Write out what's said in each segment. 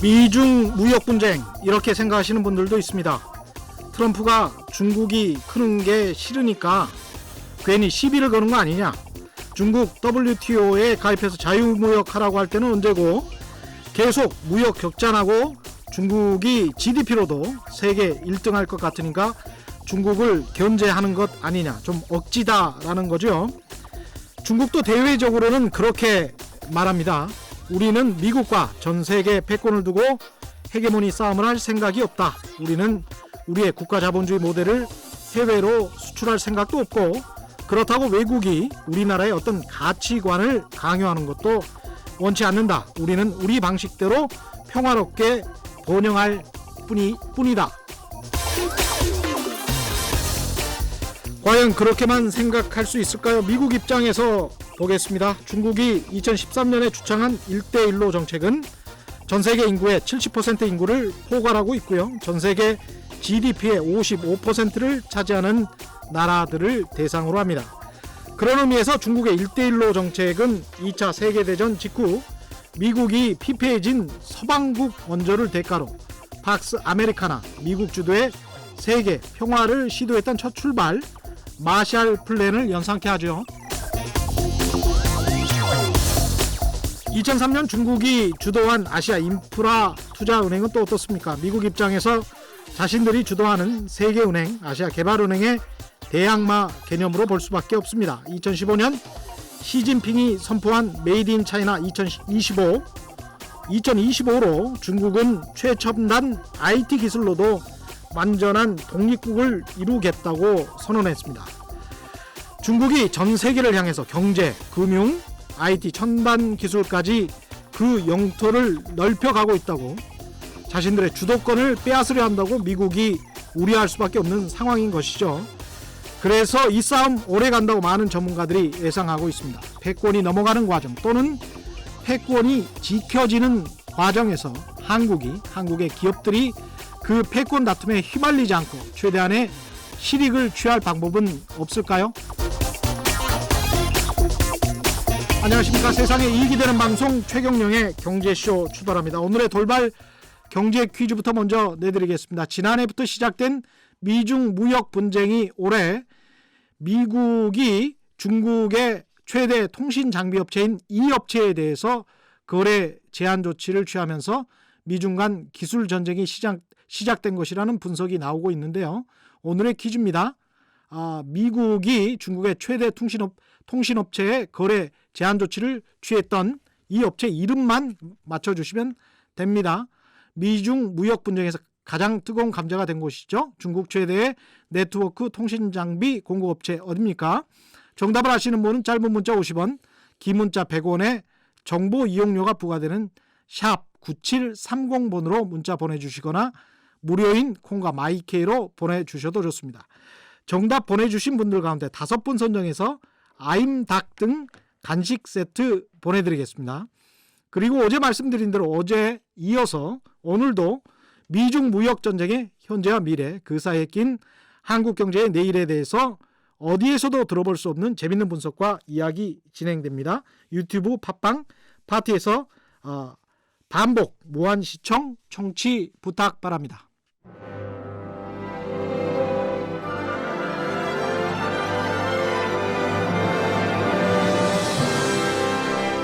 미중 무역 분쟁 이렇게 생각하시는 분들도 있습니다. 트럼프가 중국이 크는 게 싫으니까 괜히 시비를 거는 거 아니냐. 중국 WTO에 가입해서 자유무역하라고 할 때는 언제고 계속 무역 격전하고 중국이 GDP로도 세계 1등 할 것 같으니까 중국을 견제하는 것 아니냐. 좀 억지다라는 거죠. 중국도 대외적으로는 그렇게 말합니다. 우리는 미국과 전 세계 패권을 두고 헤게모니 싸움을 할 생각이 없다. 우리는 우리의 국가 자본주의 모델을 해외로 수출할 생각도 없고 그렇다고 외국이 우리나라의 어떤 가치관을 강요하는 것도 원치 않는다. 우리는 우리 방식대로 평화롭게 번영할 뿐이다. 과연 그렇게만 생각할 수 있을까요? 미국 입장에서 보겠습니다. 중국이 2013년에 주창한 1대1로 정책은 전 세계 인구의 70% 인구를 포괄하고 있고요. 전 세계 GDP의 55%를 차지하는 나라들을 대상으로 합니다. 그런 의미에서 중국의 1대1로 정책은 2차 세계대전 직후 미국이 피폐해진 서방국 원조를 대가로 팍스 아메리카나 미국 주도의 세계 평화를 시도했던 첫 출발 마샬 플랜을 연상케 하죠. 2003년 중국이 주도한 아시아 인프라 투자은행은 또 어떻습니까? 미국 입장에서 자신들이 주도하는 세계은행, 아시아개발은행의 대항마 개념으로 볼 수밖에 없습니다. 2015년 시진핑이 선포한 메이드 인 차이나 2025로 중국은 최첨단 IT 기술로도 완전한 독립국을 이루겠다고 선언했습니다. 중국이 전 세계를 향해서 경제, 금융, IT 첨단 기술까지 그 영토를 넓혀가고 있다고 자신들의 주도권을 빼앗으려 한다고 미국이 우려할 수밖에 없는 상황인 것이죠. 그래서 이 싸움 오래 간다고 많은 전문가들이 예상하고 있습니다. 패권이 넘어가는 과정 또는 패권이 지켜지는 과정에서 한국의 기업들이 그 패권 다툼에 휘말리지 않고 최대한의 실익을 취할 방법은 없을까요? 안녕하십니까. 세상에 이익이 되는 방송 최경영의 경제쇼 출발합니다. 오늘의 돌발 경제 퀴즈부터 먼저 내드리겠습니다. 지난해부터 시작된 미중 무역 분쟁이 올해 미국이 중국의 최대 통신 장비 업체인 이 업체에 대해서 거래 제한 조치를 취하면서 미중 간 기술 전쟁이 시작된 것이라는 분석이 나오고 있는데요. 오늘의 퀴즈입니다. 미국이 중국의 최대 통신업체에 거래 제한 조치를 취했던 이 업체 이름만 맞춰주시면 됩니다. 미중 무역 분쟁에서 가장 뜨거운 감자가 된 곳이죠. 중국 최대의 네트워크 통신장비 공급업체 어디입니까? 정답을 아시는 분은 짧은 문자 50원, 긴 문자 100원에 정보 이용료가 부과되는 샵 9730번으로 문자 보내주시거나 무료인 콩과 마이케이로 보내주셔도 좋습니다. 정답 보내주신 분들 가운데 5분 선정해서 아임닭 등 간식 세트 보내드리겠습니다. 그리고 어제 말씀드린 대로 어제 이어서 오늘도 미중 무역 전쟁의 현재와 미래 그 사이에 낀 한국 경제의 내일에 대해서 어디에서도 들어볼 수 없는 재밌는 분석과 이야기 진행됩니다. 유튜브, 팟빵, 파티에서 반복, 무한 시청, 청취 부탁 바랍니다.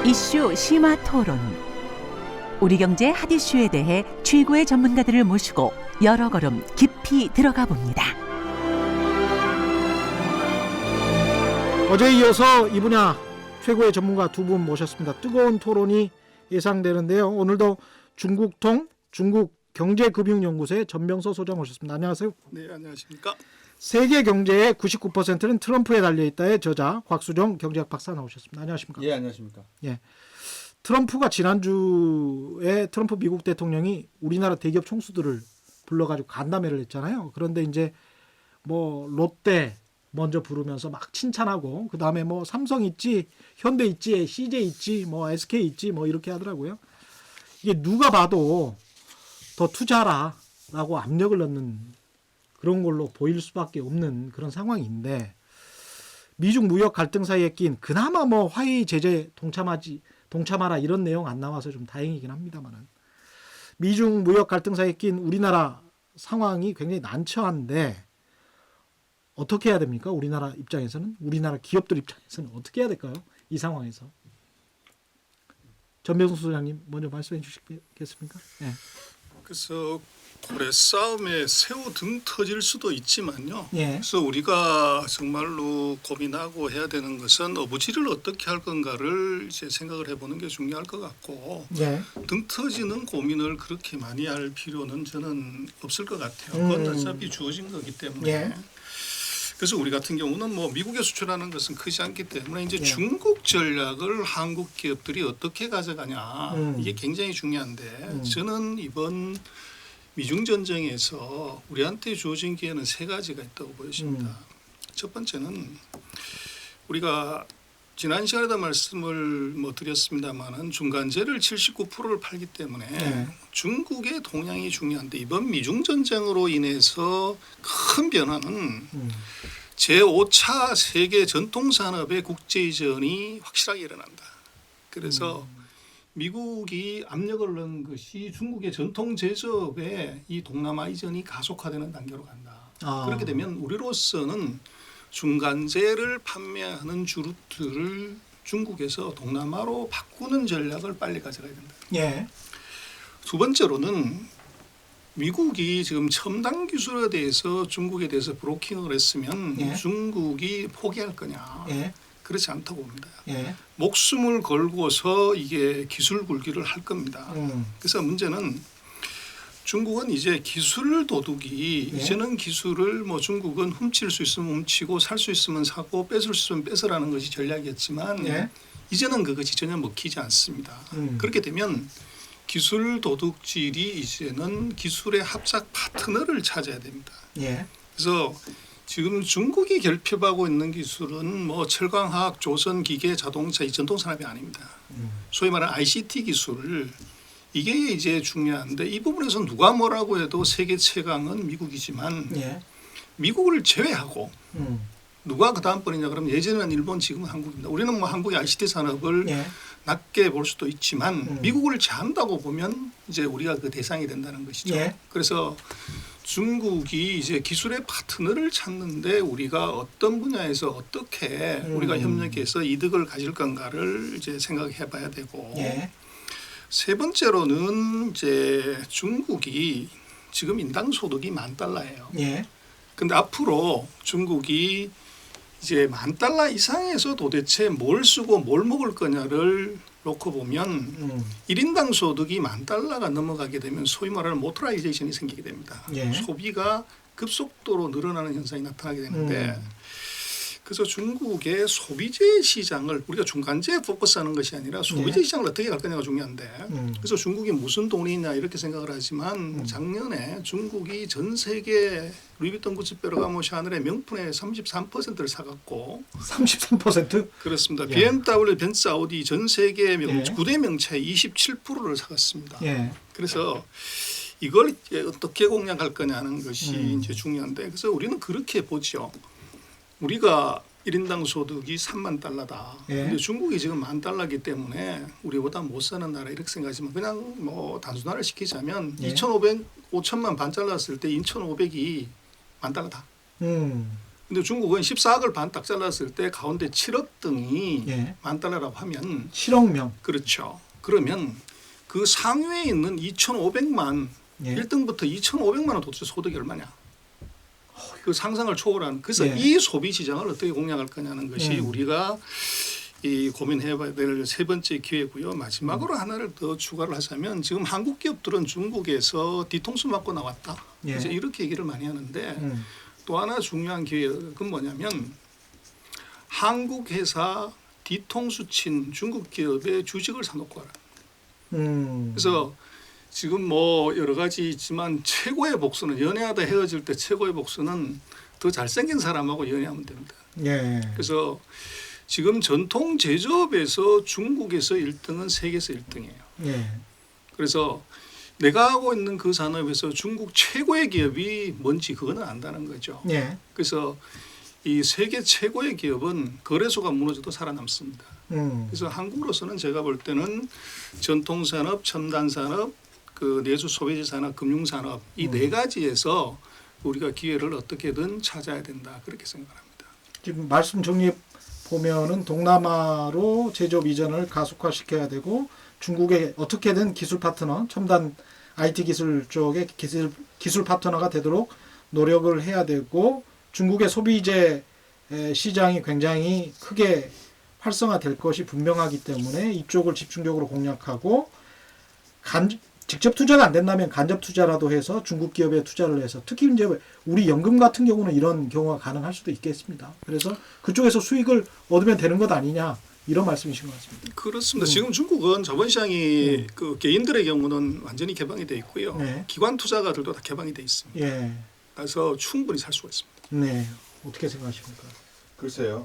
이슈 심화 토론. 우리 경제 핫 이슈에 대해 최고의 전문가들을 모시고 여러 걸음 깊이 들어가 봅니다. 어제 이어서 이 분야 최고의 전문가 두 분 모셨습니다. 뜨거운 토론이 예상되는데요. 오늘도 중국통 중국경제금융연구소의 전병서 소장 모셨습니다. 안녕하세요. 네, 안녕하십니까. 세계 경제의 99%는 트럼프에 달려있다의 저자 곽수정 경제학 박사 나오셨습니다. 안녕하십니까. 예, 안녕하십니까. 예. 트럼프가 지난주에 트럼프 미국 대통령이 우리나라 대기업 총수들을 불러가지고 간담회를 했잖아요. 그런데 이제 뭐 롯데 먼저 부르면서 막 칭찬하고 그 다음에 뭐 삼성 있지, 현대 있지, CJ 있지, 뭐 SK 있지, 뭐 이렇게 하더라고요. 이게 누가 봐도 더 투자라라고 압력을 넣는 그런 걸로 보일 수밖에 없는 그런 상황인데 미중 무역 갈등 사이에 낀 그나마 뭐 화해 제재 동참하라 이런 내용 안 나와서 좀 다행이긴 합니다만은 미중 무역 갈등사에 낀 우리나라 상황이 굉장히 난처한데 어떻게 해야 됩니까? 우리나라 입장에서는, 우리나라 기업들 입장에서는 어떻게 해야 될까요? 이 상황에서. 전병수 소장님 먼저 말씀해 주시겠습니까? 네. 그래서 고래 싸움에 새우 등 터질 수도 있지만요. 예. 그래서 우리가 정말로 고민하고 해야 되는 것은 어부지를 어떻게 할 건가를 이제 생각을 해보는 게 중요할 것 같고 예. 등 터지는 고민을 그렇게 많이 할 필요는 저는 없을 것 같아요. 그건 어차피 주어진 거기 때문에. 예. 그래서 우리 같은 경우는 뭐 미국에 수출하는 것은 크지 않기 때문에 이제 예. 중국 전략을 한국 기업들이 어떻게 가져가냐 이게 굉장히 중요한데 저는 이번 미중 전쟁에서 우리한테 주어진 기회는 세 가지가 있다고 보여집니다. 첫 번째는 우리가 지난 시간에도 말씀을 드렸습니다만은 중간재를 79%를 팔기 때문에 네. 중국의 동향이 중요한데 이번 미중 전쟁으로 인해서 큰 변화는 제5차 세계 전통 산업의 국제 이전이 확실하게 일어난다. 그래서 미국이 압력을 넣은 것이 중국의 전통 제조업의 이 동남아 이전이 가속화되는 단계로 간다. 그렇게 되면 우리로서는 중간재를 판매하는 주루트를 중국에서 동남아로 바꾸는 전략을 빨리 가져가야 된다. 예. 두 번째로는 미국이 지금 첨단 기술에 대해서 중국에 대해서 브로킹을 했으면 예. 중국이 포기할 거냐. 예. 그렇지 않다고 봅니다. 예. 목숨을 걸고서 이게 기술 굴기를 할 겁니다. 그래서 문제는 중국은 이제 기술 도둑이 예. 이제는 기술을 중국은 훔칠 수 있으면 훔치고 살 수 있으면 사고 뺏을 수 있으면 뺏으라는 것이 전략이었지만 예. 이제는 그것이 전혀 먹히지 않습니다. 그렇게 되면 기술 도둑질이 이제는 기술의 합작 파트너를 찾아야 됩니다. 예. 그래서 지금 중국이 결핍하고 있는 기술은 철강화학, 조선, 기계, 자동차 이 전통 산업이 아닙니다. 소위 말하는 ICT 기술 이게 이제 중요한데 이 부분에서 누가 뭐라고 해도 세계 최강은 미국이지만 예. 미국을 제외하고 누가 그 다음번이냐 그러면 예전에는 일본, 지금은 한국입니다. 우리는 한국의 ICT 산업을 예. 낮게 볼 수도 있지만 미국을 제한다고 보면 이제 우리가 그 대상이 된다는 것이죠. 예. 그래서 중국이 이제 기술의 파트너를 찾는데 우리가 어떤 분야에서 어떻게 우리가 협력해서 이득을 가질 건가를 이제 생각해 봐야 되고 예. 세 번째로는 이제 중국이 지금 인당 소득이 $10,000예요. 예. 근데 앞으로 중국이 이제 $10,000 이상에서 도대체 뭘 쓰고 뭘 먹을 거냐를 놓고 보면 1인당 소득이 $10,000가 넘어가게 되면 소위 말하는 모토라이제이션이 생기게 됩니다. 예. 소비가 급속도로 늘어나는 현상이 나타나게 되는데 그래서 중국의 소비재 시장을 우리가 중간재에 포커스하는 것이 아니라 소비재 시장을 어떻게 갈 거냐가 중요한데 그래서 중국이 무슨 돈이 있냐 이렇게 생각을 하지만 작년에 중국이 전 세계 루이비통, 구찌, 페르가모, 샤넬의 명품의 33%를 사갔고 33%? 그렇습니다. 예. BMW, 벤츠, 아우디 전 세계 예. 9대 명차의 27%를 사갔습니다. 예. 그래서 이걸 어떻게 공략할 거냐는 것이 이제 중요한데 그래서 우리는 그렇게 보죠. 우리가 1인당 소득이 $30,000다. 예. 근데 중국이 지금 $10,000이기 때문에 우리보다 못 사는 나라 이렇게 생각하지만 그냥 단순화를 시키자면 예. 5천만 반 잘랐을 때 2,500이 $10,000다. 근데 중국은 14억을 반 딱 잘랐을 때 가운데 7억 등이 예. $10,000라고 하면 7억 명. 그렇죠. 그러면 그 상위에 있는 2,500만 예. 1등부터 2,500만 원 도대체 소득이 얼마냐? 그 상상을 초월한 그래서 예. 이 소비 시장을 어떻게 공략할 거냐는 것이 우리가 이 고민해봐야 될 세 번째 기회고요. 마지막으로 하나를 더 추가를 하자면 지금 한국 기업들은 중국에서 뒤통수 맞고 나왔다. 예. 그래서 이렇게 얘기를 많이 하는데 또 하나 중요한 기획은 뭐냐면 한국 회사 뒤통수 친 중국 기업의 주식을 사놓고 가라. 그래서 지금 여러 가지 있지만 최고의 복수는 연애하다 헤어질 때 최고의 복수는 더 잘생긴 사람하고 연애하면 됩니다. 예. 그래서 지금 전통 제조업에서 중국에서 1등은 세계에서 1등이에요. 예. 그래서 내가 하고 있는 그 산업에서 중국 최고의 기업이 뭔지 그거는 안다는 거죠. 예. 그래서 이 세계 최고의 기업은 거래소가 무너져도 살아남습니다. 그래서 한국으로서는 제가 볼 때는 전통산업, 첨단산업 그 내수 소비재 산업, 금융 산업 이 네 가지에서 우리가 기회를 어떻게든 찾아야 된다 그렇게 생각합니다. 지금 말씀 정리 보면은 동남아로 제조업 이전을 가속화시켜야 되고 중국에 어떻게든 기술 파트너, 첨단 IT 기술 쪽에 기술 파트너가 되도록 노력을 해야 되고 중국의 소비재 시장이 굉장히 크게 활성화될 것이 분명하기 때문에 이쪽을 집중적으로 공략하고 직접 투자가 안 된다면 간접 투자라도 해서 중국 기업에 투자를 해서 특히 이제 우리 연금 같은 경우는 이런 경우가 가능할 수도 있겠습니다. 그래서 그쪽에서 수익을 얻으면 되는 것 아니냐 이런 말씀이신 것 같습니다. 그렇습니다. 지금 중국은 자본 시장이 그 개인들의 경우는 완전히 개방이 돼 있고요. 네. 기관 투자가들도 다 개방이 돼 있습니다. 예, 그래서 충분히 살 수가 있습니다. 네, 어떻게 생각하십니까? 글쎄요.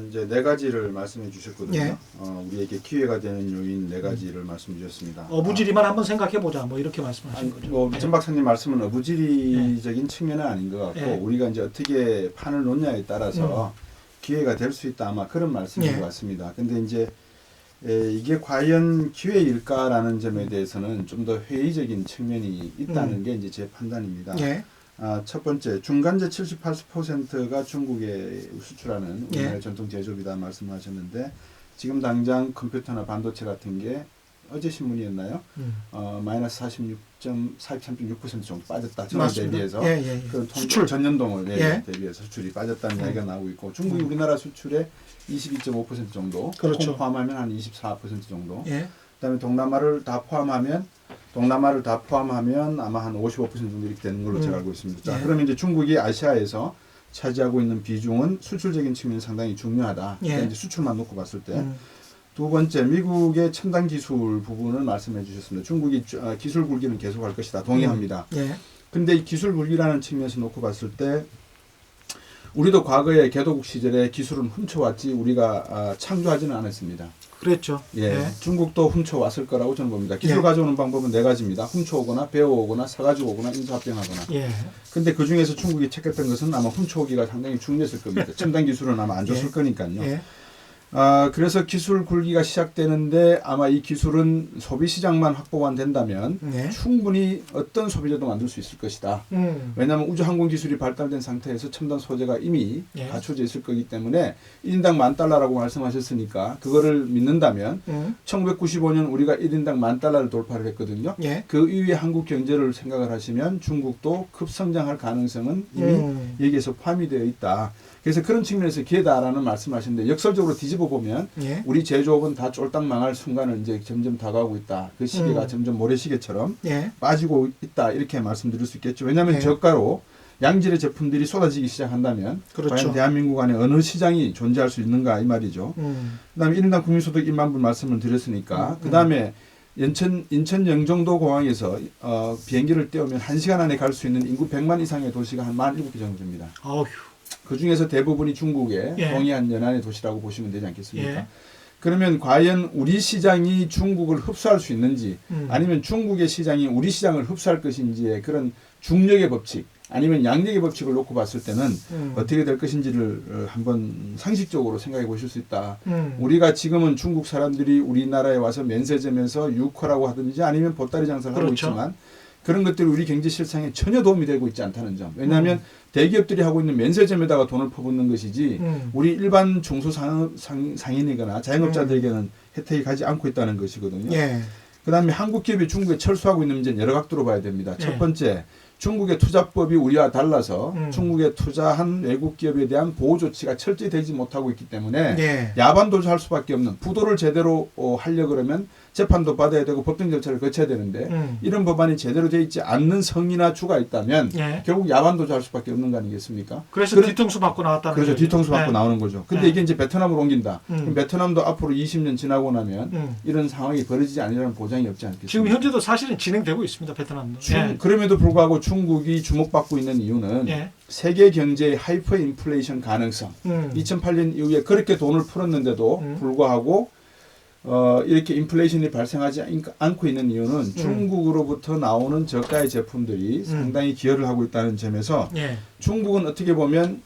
이제 네 가지를 말씀해 주셨거든요. 예. 우리에게 기회가 되는 요인 네 가지를 말씀해 주셨습니다. 어부지리만 한번 생각해 보자. 뭐 이렇게 말씀하신 거죠. 뭐 네. 전 박사님 말씀은 어부지리적인 측면은 아닌 것 같고 예. 우리가 이제 어떻게 판을 놓냐에 따라서 기회가 될 수 있다 아마 그런 말씀인 예. 것 같습니다. 근데 이제 이게 과연 기회일까라는 점에 대해서는 좀 더 회의적인 측면이 있다는 게 이제 제 판단입니다. 예, 첫 번째 중간재 78%가 중국에 수출하는 우리나라의 예. 전통 제조업이다 말씀하셨는데 지금 당장 컴퓨터나 반도체 같은 게 어제 신문이었나요? 마이너스 43.6% 정도 빠졌다. 전월 대비해서 예, 예, 예. 그 수출 전년동을 예. 대비해서 수출이 빠졌다는 이야기가 나오고 있고 중국이 우리나라 수출의 22.5% 정도, 그렇죠. 홍콩 포함하면 한 24% 정도. 예, 그다음에 동남아를 다 포함하면 아마 한 55% 정도 이렇게 되는 걸로 제가 알고 있습니다. 자, 예. 그러면 이제 중국이 아시아에서 차지하고 있는 비중은 수출적인 측면이 상당히 중요하다. 예. 그러니까 이제 수출만 놓고 봤을 때. 두 번째, 미국의 첨단 기술 부분을 말씀해 주셨습니다. 중국이 기술 굴기는 계속할 것이다. 동의합니다. 예, 근데 이 기술 굴기라는 측면에서 놓고 봤을 때 우리도 과거에 개도국 시절에 기술은 훔쳐왔지 우리가 창조하지는 않았습니다. 그랬죠. 예, 중국도 훔쳐왔을 거라고 저는 봅니다. 기술 예. 가져오는 방법은 네 가지입니다. 훔쳐오거나 배워오거나 사가지고 오거나 인수합병하거나. 예, 근데 그 중에서 중국이 택했던 것은 아마 훔쳐오기가 상당히 중요했을 겁니다. 첨단 기술은 아마 안 줬을 예. 거니까요. 예, 그래서 기술 굴기가 시작되는데 아마 이 기술은 소비 시장만 확보만 된다면 예. 충분히 어떤 소비자도 만들 수 있을 것이다. 왜냐하면 우주항공 기술이 발달된 상태에서 첨단 소재가 이미 예. 갖춰져 있을 거기 때문에 1인당 $10,000라고 말씀하셨으니까 그거를 믿는다면 1995년 우리가 1인당 $10,000를 돌파를 했거든요. 예. 그 이후에 한국 경제를 생각을 하시면 중국도 급성장할 가능성은 이미 여기에서 포함이 되어 있다. 그래서 그런 측면에서 기회다라는 말씀하시는데 역설적으로 뒤집어 보면 예. 우리 제조업은 다 쫄딱 망할 순간을 이제 점점 다가오고 있다. 그 시기가 점점 모래시계처럼 예. 빠지고 있다. 이렇게 말씀드릴 수 있겠죠. 왜냐하면 예. 저가로 양질의 제품들이 쏟아지기 시작한다면 그렇죠. 과연 대한민국 안에 어느 시장이 존재할 수 있는가 이 말이죠. 그다음에 1인당 국민소득 1만 불 말씀을 드렸으니까 그다음에 인천 영종도 공항에서 비행기를 떼우면 1시간 안에 갈 수 있는 인구 100만 이상의 도시가 한 47개 정도 됩니다. 어휴. 그 중에서 대부분이 중국의 예. 동해안 연안의 도시라고 보시면 되지 않겠습니까? 예. 그러면 과연 우리 시장이 중국을 흡수할 수 있는지 아니면 중국의 시장이 우리 시장을 흡수할 것인지의 그런 중력의 법칙 아니면 양력의 법칙을 놓고 봤을 때는 어떻게 될 것인지를 한번 상식적으로 생각해 보실 수 있다. 우리가 지금은 중국 사람들이 우리나라에 와서 면세점에서 유커라고 하든지 아니면 보따리 장사를 하고 그렇죠. 있지만 그런 것들이 우리 경제 실상에 전혀 도움이 되고 있지 않다는 점. 왜냐하면 대기업들이 하고 있는 면세점에다가 돈을 퍼붓는 것이지 우리 일반 중소상인이거나 자영업자들에게는 혜택이 가지 않고 있다는 것이거든요. 예. 그다음에 한국 기업이 중국에 철수하고 있는 문제는 여러 각도로 봐야 됩니다. 예. 첫 번째, 중국의 투자법이 우리와 달라서 중국에 투자한 외국 기업에 대한 보호 조치가 철저히 되지 못하고 있기 때문에 예. 야반도주 할 수밖에 없는 부도를 제대로 하려 그러면 재판도 받아야 되고 법정 절차를 거쳐야 되는데 이런 법안이 제대로 되어 있지 않는 성이나 주가 있다면 예. 결국 야반도주 할 수밖에 없는 거 아니겠습니까? 그래서 뒤통수 맞고 나왔다는 그렇죠. 거죠. 뒤통수 받고 예. 나오는 거죠. 근데 예. 이게 이제 베트남으로 옮긴다. 그럼 베트남도 앞으로 20년 지나고 나면 이런 상황이 벌어지지 않으려는 보장이 없지 않겠습니까? 지금 현재도 사실은 진행되고 있습니다. 베트남도. 예. 그럼에도 불구하고 중국이 주목받고 있는 이유는 예. 세계 경제의 하이퍼 인플레이션 가능성. 2008년 이후에 그렇게 돈을 풀었는데도 불구하고 이렇게 인플레이션이 발생하지 않고 있는 이유는 중국으로부터 나오는 저가의 제품들이 상당히 기여를 하고 있다는 점에서 예. 중국은 어떻게 보면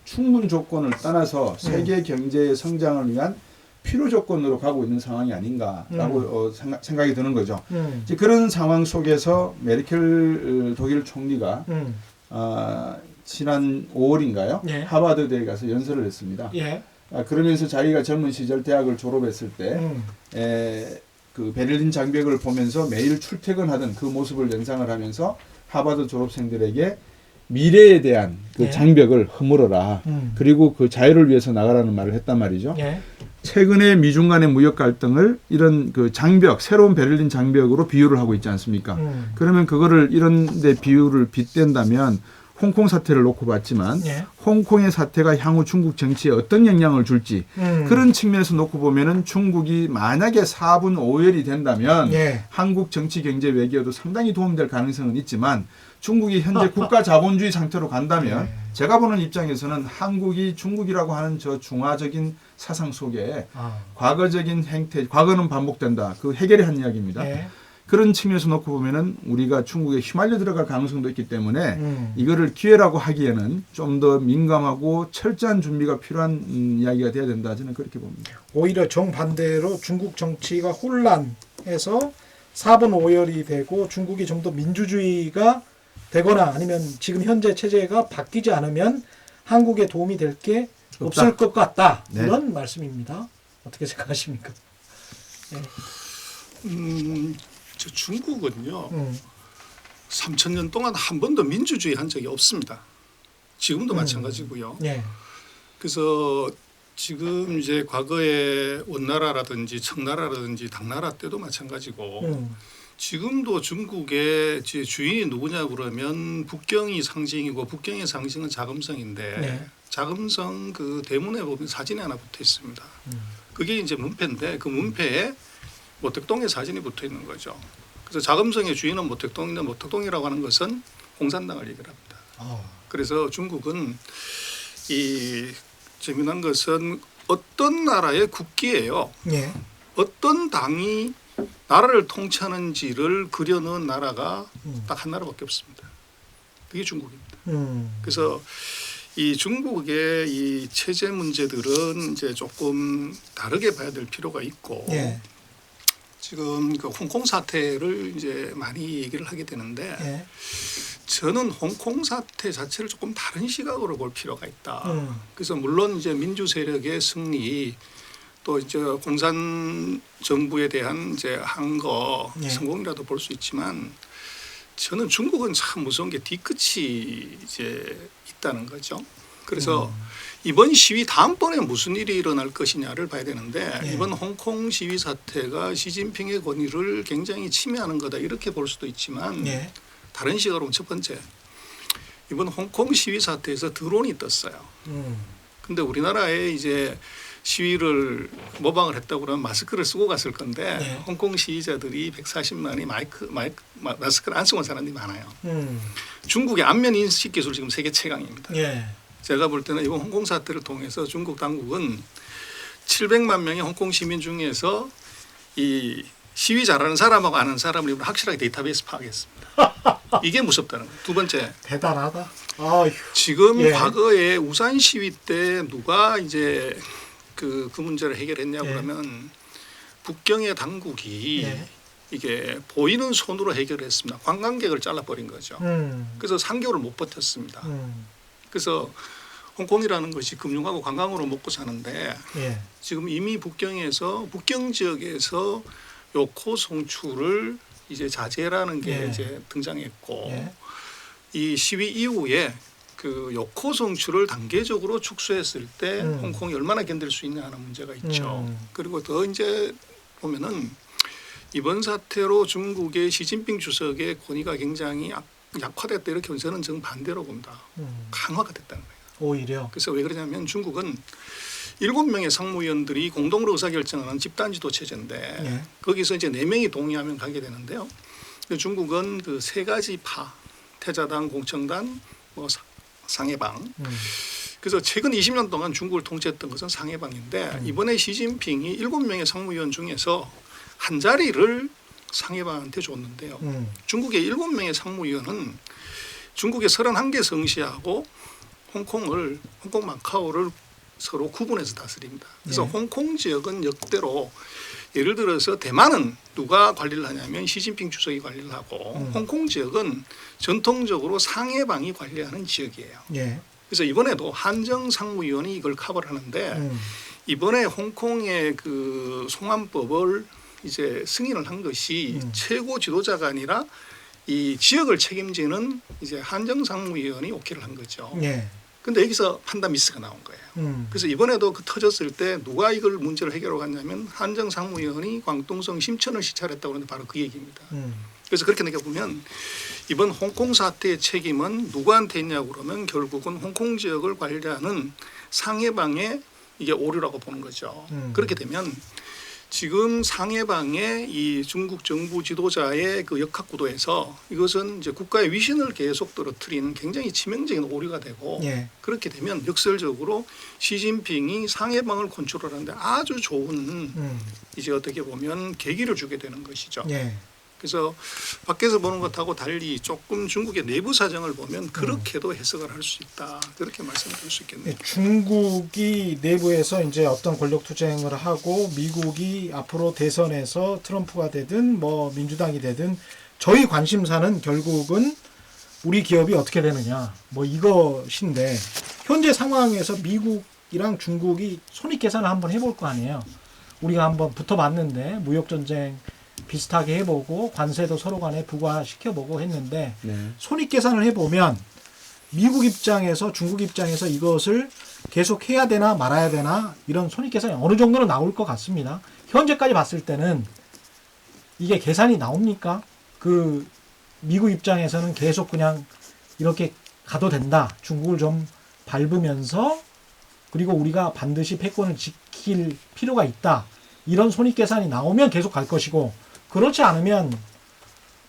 충분 조건을 떠나서 세계 경제의 성장을 위한 필요 조건으로 가고 있는 상황이 아닌가라고 생각이 드는 거죠. 이제 그런 상황 속에서 메르켈 독일 총리가 지난 5월인가요? 예. 하버드대에 가서 연설을 했습니다. 예. 그러면서 자기가 젊은 시절 대학을 졸업했을 때 그 베를린 장벽을 보면서 매일 출퇴근하던 그 모습을 연상을 하면서 하버드 졸업생들에게 미래에 대한 그 예. 장벽을 허물어라. 그리고 그 자유를 위해서 나가라는 말을 했단 말이죠. 예. 최근에 미중 간의 무역 갈등을 이런 그 장벽, 새로운 베를린 장벽으로 비유를 하고 있지 않습니까? 그러면 그거를 이런 데 비유를 빗댄다면 홍콩 사태를 놓고 봤지만 예. 홍콩의 사태가 향후 중국 정치에 어떤 영향을 줄지 그런 측면에서 놓고 보면은 중국이 만약에 4분 5열이 된다면 예. 한국 정치 경제 외교에도 상당히 도움될 가능성은 있지만 중국이 현재 국가 자본주의 상태로 간다면 제가 보는 입장에서는 한국이 중국이라고 하는 저 중화적인 사상 속에 과거적인 행태, 과거는 반복된다. 그 해결이 한 이야기입니다. 예. 그런 측면에서 놓고 보면은 우리가 중국에 휘말려 들어갈 가능성도 있기 때문에 이거를 기회라고 하기에는 좀 더 민감하고 철저한 준비가 필요한 이야기가 돼야 된다. 저는 그렇게 봅니다. 오히려 정반대로 중국 정치가 혼란해서 4분 5열이 되고 중국이 좀 더 민주주의가 되거나 아니면 지금 현재 체제가 바뀌지 않으면 한국에 도움이 될 게 없을 것 같다. 네. 이런 말씀입니다. 어떻게 생각하십니까? 저 중국은요 3,000년 동안 한 번도 민주주의 한 적이 없습니다. 지금도 마찬가지고요. 예. 그래서 지금 이제 과거에 원나라라든지 청나라라든지 당나라 때도 마찬가지고 지금도 중국의 주인이 누구냐 그러면 북경이 상징이고 북경의 상징은 자금성인데 네. 자금성 그 대문에 보면 사진이 하나 붙어 있습니다. 그게 이제 문패인데 그 문패에 모택동의 사진이 붙어 있는 거죠. 그래서 자금성의 주인은 모택동인데 모택동이라고 하는 것은 공산당을 얘기합니다. 그래서 중국은 이 재미난 것은 어떤 나라의 국기예요. 예. 어떤 당이 나라를 통치하는지를 그려놓은 나라가 딱 한 나라밖에 없습니다. 그게 중국입니다. 그래서 이 중국의 이 체제 문제들은 이제 조금 다르게 봐야 될 필요가 있고 예. 지금 그 홍콩 사태를 이제 많이 얘기를 하게 되는데 예. 저는 홍콩 사태 자체를 조금 다른 시각으로 볼 필요가 있다. 그래서 물론 이제 민주 세력의 승리 또 이제 공산 정부에 대한 이제 한 거 예. 성공이라도 볼 수 있지만 저는 중국은 참 무서운 게 뒤끝이 이제 있다는 거죠. 그래서 이번 시위 다음번에 무슨 일이 일어날 것이냐를 봐야 되는데 예. 이번 홍콩 시위 사태가 시진핑의 권위를 굉장히 침해하는 거다 이렇게 볼 수도 있지만 예. 다른 시각으로 보면 첫 번째 이번 홍콩 시위 사태에서 드론이 떴어요. 근데 우리나라에 이제 시위를 모방을 했다고 그러면 마스크를 쓰고 갔을 건데 네. 홍콩 시위자들이 140만이 마스크를 안 쓰고 온 사람들이 많아요. 중국의 안면 인식 기술 지금 세계 최강입니다. 예. 제가 볼 때는 이번 홍콩 사태를 통해서 중국 당국은 700만 명의 홍콩 시민 중에서 이 시위 잘하는 사람하고 아는 사람을 확실하게 데이터베이스 파악했습니다. 이게 무섭다는 거예요. 두 번째. 대단하다. 아휴. 지금 예. 과거에 우산 시위 때 누가 이제 그 문제를 해결했냐 예. 그러면 북경의 당국이 예. 이게 보이는 손으로 해결했습니다. 관광객을 잘라버린 거죠. 그래서 3개월을 못 버텼습니다. 그래서 홍콩이라는 것이 금융하고 관광으로 먹고 사는데 예. 지금 이미 북경에서 북경 지역에서 요코 송출을 이제 자제라는 게 예. 이제 등장했고 예. 이 시위 이후에 그 요코 송출을 단계적으로 축소했을 때 홍콩이 얼마나 견딜 수 있냐 하는 문제가 있죠. 그리고 더 이제 보면은 이번 사태로 중국의 시진핑 주석의 권위가 굉장히 약화됐다 이렇게 보면 저는 정반대로 봅니다. 강화가 됐다는 거예요. 오히려. 그래서 왜 그러냐면 중국은 7명의 상무위원들이 공동으로 의사결정하는 집단지도 체제인데 예. 거기서 이제 4명이 동의하면 가게 되는데요. 근데 중국은 그 3가지 파, 태자당, 공청당, 뭐 상해방. 그래서 최근 20년 동안 중국을 통치했던 것은 상해방인데 이번에 시진핑이 7명의 상무위원 중에서 한 자리를 상해방한테 줬는데요. 중국의 7명의 상무위원은 중국의 31개 성시하고 홍콩 마카오를 서로 구분해서 다스립니다. 그래서 예. 홍콩 지역은 역대로 예를 들어서 대만은 누가 관리를 하냐면 시진핑 주석이 관리를 하고 홍콩 지역은 전통적으로 상해방이 관리하는 지역이에요. 예. 그래서 이번에도 한정 상무위원이 이걸 커버를 하는데 이번에 홍콩의 그 송환법을 이제 승인을 한 것이 최고 지도자가 아니라 이 지역을 책임지는 이제 한정 상무위원이 오케이를 한 거죠. 예. 근데 여기서 판단 미스가 나온 거예요. 그래서 이번에도 그 터졌을 때 누가 이걸 문제를 해결하고 갔냐면 한정 상무위원이 광둥성 심천을 시찰했다고 하는데 바로 그 얘기입니다. 그래서 그렇게 느껴보면 이번 홍콩 사태의 책임은 누구한테 있냐고 그러면 결국은 홍콩 지역을 관리하는 상해방의 이게 오류라고 보는 거죠. 그렇게 되면 지금 상해방의 이 중국 정부 지도자의 그 역학 구도에서 이것은 이제 국가의 위신을 계속 떨어뜨리는 굉장히 치명적인 오류가 되고 예. 그렇게 되면 역설적으로 시진핑이 상해방을 컨트롤하는데 아주 좋은 이제 어떻게 보면 계기를 주게 되는 것이죠. 예. 그래서 밖에서 보는 것하고 달리 조금 중국의 내부 사정을 보면 그렇게도 해석을 할 수 있다. 그렇게 말씀드릴 수 있겠네요. 중국이 내부에서 이제 어떤 권력 투쟁을 하고 미국이 앞으로 대선에서 트럼프가 되든 뭐 민주당이 되든 저희 관심사는 결국은 우리 기업이 어떻게 되느냐 뭐 이것인데 현재 상황에서 미국이랑 중국이 손익계산을 한번 해볼 거 아니에요. 우리가 한번 붙어봤는데 무역전쟁 비슷하게 해보고 관세도 서로 간에 부과시켜보고 했는데 네. 손익계산을 해보면 미국 입장에서 중국 입장에서 이것을 계속 해야 되나 말아야 되나 이런 손익계산이 어느 정도는 나올 것 같습니다. 현재까지 봤을 때는 이게 계산이 나옵니까? 그 미국 입장에서는 계속 그냥 이렇게 가도 된다. 중국을 좀 밟으면서 그리고 우리가 반드시 패권을 지킬 필요가 있다. 이런 손익계산이 나오면 계속 갈 것이고 그렇지 않으면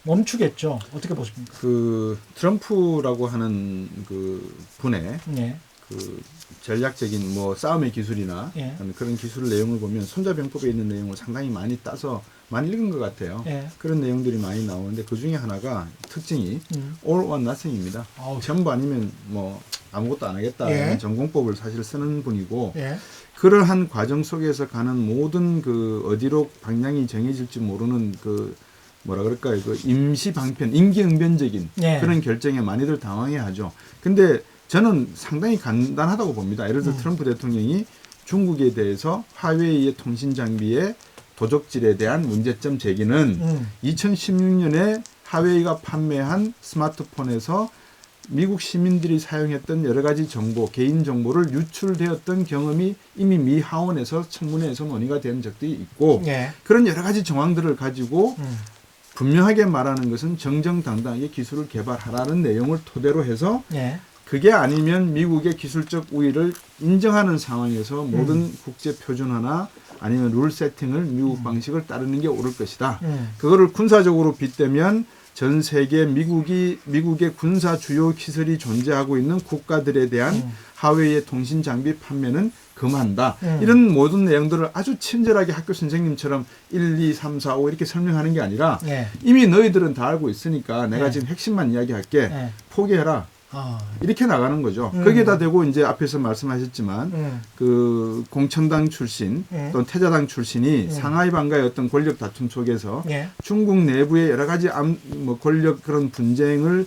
멈추겠죠. 어떻게 보십니까? 그 트럼프라고 하는 그 분의 예. 그 전략적인 뭐 싸움의 기술이나 예. 그런 기술 내용을 보면 손자병법에 있는 내용을 상당히 많이 따서 많이 읽은 것 같아요. 예. 그런 내용들이 많이 나오는데 그 중에 하나가 특징이 all or nothing입니다. 아우. 전부 아니면 뭐 아무것도 안 하겠다. 예. 이런 전공법을 사실 쓰는 분이고 예. 그러한 과정 속에서 가는 모든 그 어디로 방향이 정해질지 모르는 그 뭐라 그럴까요? 그 임시 방편, 임기응변적인 예. 그런 결정에 많이들 당황해하죠. 근데 저는 상당히 간단하다고 봅니다. 예를 들어 트럼프 대통령이 중국에 대해서 화웨이의 통신 장비의 도적질에 대한 문제점 제기는 2016년에 화웨이가 판매한 스마트폰에서 미국 시민들이 사용했던 여러 가지 정보, 개인 정보를 유출되었던 경험이 이미 미 하원에서 청문회에서 논의가 된 적도 있고 예. 그런 여러 가지 정황들을 가지고 분명하게 말하는 것은 정정당당하게 기술을 개발하라는 내용을 토대로 해서 예. 그게 아니면 미국의 기술적 우위를 인정하는 상황에서 모든 국제 표준화나 아니면 룰 세팅을 미국 방식을 따르는 게 옳을 것이다. 그거를 군사적으로 빗대면 전 세계 미국의 군사 주요 기술이 존재하고 있는 국가들에 대한 하웨이의 통신 장비 판매는 금한다. 이런 모든 내용들을 아주 친절하게 학교 선생님처럼 1, 2, 3, 4, 5 이렇게 설명하는 게 아니라 예. 이미 너희들은 다 알고 있으니까 내가 예. 지금 핵심만 이야기할게. 예. 포기해라. 아. 이렇게 나가는 거죠. 거기에다 대고 이제 앞에서 말씀하셨지만 그 공천당 출신 또는 태자당 출신이 상하이 방가의 어떤 권력 다툼 속에서 예. 중국 내부의 여러 가지 뭐 권력 그런 분쟁을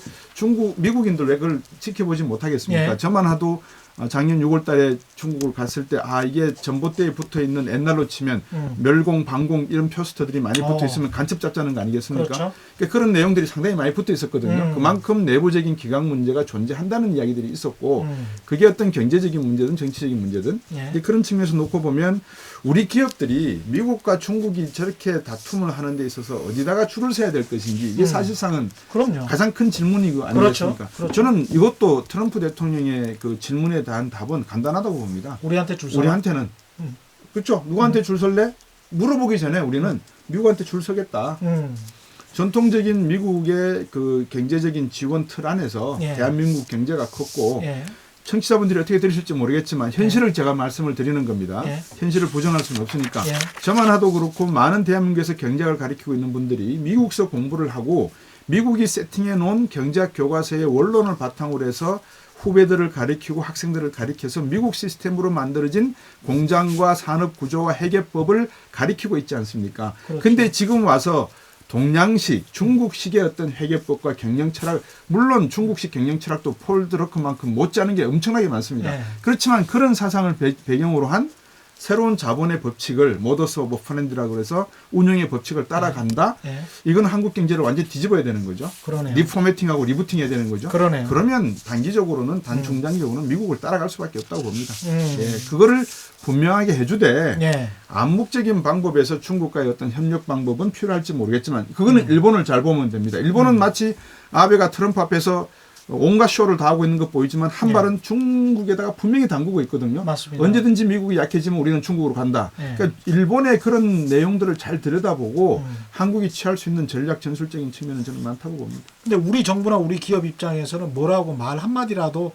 미국인들 왜 그걸 지켜보지 못하겠습니까? 예. 저만 하도 작년 6월 달에 중국을 갔을 때 이게 전봇대에 붙어 있는 옛날로 치면 멸공, 방공 이런 표스터들이 많이 붙어 있으면 간첩 잡자는 거 아니겠습니까? 그렇죠. 그러니까 그런 내용들이 상당히 많이 붙어 있었거든요. 그만큼 내부적인 기강 문제가 존재한다는 이야기들이 있었고 그게 어떤 경제적인 문제든 정치적인 문제든 예. 그런 측면에서 놓고 보면 우리 기업들이 미국과 중국이 저렇게 다툼을 하는 데 있어서 어디다가 줄을 서야 될 것인지 이게 사실상은 그럼요. 가장 큰 질문이고 아니겠습니까? 그렇죠. 그렇죠. 저는 이것도 트럼프 대통령의 그 질문에 대한 답은 간단하다고 봅니다. 우리한테 줄 서라. 우리한테는 그렇죠. 누구한테 줄 설래? 물어보기 전에 우리는 미국한테 줄 서겠다. 전통적인 미국의 그 경제적인 지원 틀 안에서 예. 대한민국 경제가 컸고 예. 청취자분들이 어떻게 들으실지 모르겠지만 현실을 제가 말씀을 드리는 겁니다. 예. 현실을 부정할 수는 없으니까. 예. 저만 하도 그렇고 많은 대한민국에서 경제학을 가르치고 있는 분들이 미국서 공부를 하고 미국이 세팅해 놓은 경제학 교과서의 원론을 바탕으로 해서 후배들을 가리키고 학생들을 가리켜서 미국 시스템으로 만들어진 공장과 산업 구조와 회계법을 가리키고 있지 않습니까? 그렇죠. 근데 지금 와서 동양식, 중국식의 어떤 회계법과 경영 철학, 물론 중국식 경영 철학도 폴 드러크만큼 못지않은 게 엄청나게 많습니다. 네. 그렇지만 그런 사상을 배경으로 한 새로운 자본의 법칙을 모더스 오브 펀드라고 해서 운영의 법칙을 따라간다. 네. 이건 한국 경제를 완전히 뒤집어야 되는 거죠. 그러네요. 리포매팅하고 리부팅해야 되는 거죠. 그러네요. 그러면 단기적으로는 단중장기적으로는 미국을 따라갈 수밖에 없다고 봅니다. 음. 예, 그거를 분명하게 해주되 예. 암묵적인 방법에서 중국과의 어떤 협력 방법은 필요할지 모르겠지만 그거는 일본을 잘 보면 됩니다. 일본은 마치 아베가 트럼프 앞에서 온갖 쇼를 다 하고 있는 것 보이지만 한 예. 발은 중국에다가 분명히 담그고 있거든요. 맞습니다. 언제든지 미국이 약해지면 우리는 중국으로 간다. 예. 그러니까 일본의 그런 내용들을 잘 들여다보고 음. 한국이 취할 수 있는 전략 전술적인 측면은 저는 많다고 봅니다. 근데 우리 정부나 우리 기업 입장에서는 뭐라고 말 한마디라도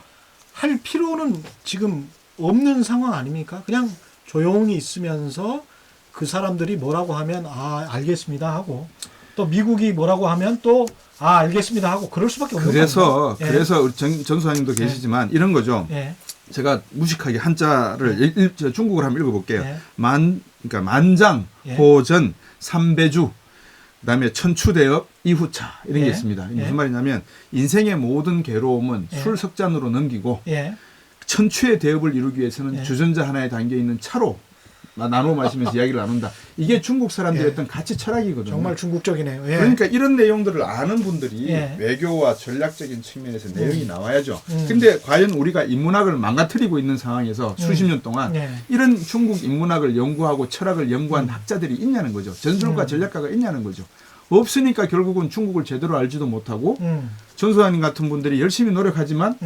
할 필요는 지금 없는 상황 아닙니까? 그냥 조용히 있으면서 그 사람들이 뭐라고 하면 아 알겠습니다 하고 또 미국이 뭐라고 하면 또 아 알겠습니다 하고 그럴 수밖에 없는 그래서 거예요. 그래서 우리 전수사님도 계시지만 이런 거죠. 예. 제가 무식하게 한자를 중국어를 한번 읽어볼게요. 예. 그러니까 만장, 예. 호전, 삼배주, 그다음에 천추대업, 이후차 이런 예. 게 있습니다. 예. 무슨 말이냐면 인생의 모든 괴로움은 예. 술석잔으로 넘기고 예. 천추의 대업을 이루기 위해서는 예. 주전자 하나에 담겨 있는 차로 나눠 마시면서 이야기를 나눈다. 이게 중국 사람들의 예. 어떤 가치 철학이거든요. 정말 중국적이네요. 예. 그러니까 이런 내용들을 아는 분들이 예. 외교와 전략적인 측면에서 내용이 나와야죠. 음. 근데 과연 우리가 인문학을 망가뜨리고 있는 상황에서 수십 년 동안 예. 이런 중국 인문학을 연구하고 철학을 연구한 학자들이 있냐는 거죠. 전술가 전략가가 있냐는 거죠. 없으니까 결국은 중국을 제대로 알지도 못하고 전소장님 같은 분들이 열심히 노력하지만